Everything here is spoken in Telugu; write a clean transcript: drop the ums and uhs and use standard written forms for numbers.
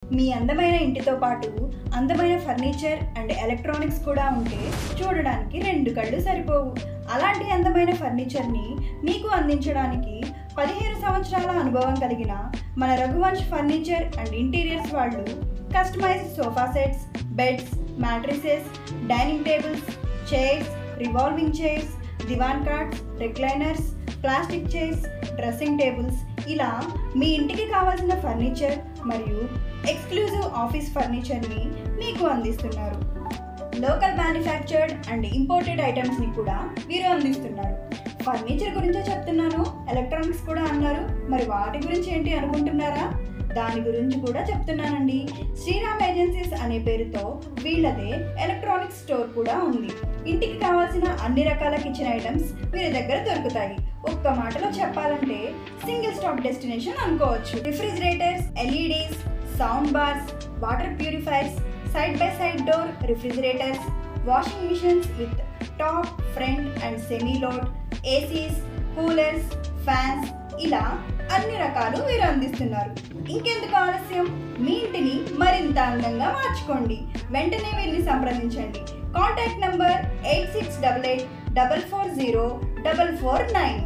మీ అందమైన ఇంటితో పాటు అందమైన ఫర్నిచర్ అండ్ ఎలక్ట్రానిక్స్ కూడా ఉంటే చూడడానికి రెండు కళ్ళు సరిపోవు. అలాంటి అందమైన ఫర్నిచర్ని మీకు అందించడానికి 15 సంవత్సరాల అనుభవం కలిగిన మన రఘువంశ్ ఫర్నిచర్ అండ్ ఇంటీరియర్స్ వాళ్ళు customised sofa sets, beds, mattresses, dining tables, chairs, revolving chairs, divan cots, recliners, plastic chairs, dressing tables ఇలా మీ ఇంటికి కావాల్సిన ఫర్నిచర్ మరియు ఎక్స్క్లూజివ్ ఆఫీస్ ఫర్నిచర్ని మీకు అందిస్తున్నారు. లోకల్ మ్యానుఫ్యాక్చర్డ్ అండ్ ఇంపోర్టెడ్ ఐటమ్స్ని కూడా వీరు అందిస్తున్నారు. ఫర్నిచర్ గురించే చెప్తున్నాను, ఎలక్ట్రానిక్స్ కూడా అన్నారు, మరి వాటి గురించి ఏంటి అనుకుంటున్నారా? దాని గురించి కూడా చెప్తున్నానండి. శ్రీరామ్ ఏజెన్సీస్ అనే పేరుతో వీళ్ళదే ఎలక్ట్రానిక్స్ స్టోర్ కూడా ఉంది. ఇంటికి కావాల్సిన అన్ని రకాల కిచెన్ ఐటమ్స్ వీరి దగ్గర దొరుకుతాయి. ఒక్క మాటలో చెప్పాలంటే సింగిల్ స్టాప్ డెస్టినేషన్ అనుకోవచ్చు. Refrigerators, LEDs, sound bars, water purifiers, side by side door refrigerators, washing machines with top, front and semi load, ACs, coolers, fans ఇలా అన్ని రకాలు వీరు అందిస్తున్నారు. ఇంకెందుకు ఆలస్యం, మీ ఇంటిని మరింత అందంగా మార్చుకోండి. వెంటనే వీరిని సంప్రదించండి. Contact number 8688 440 449.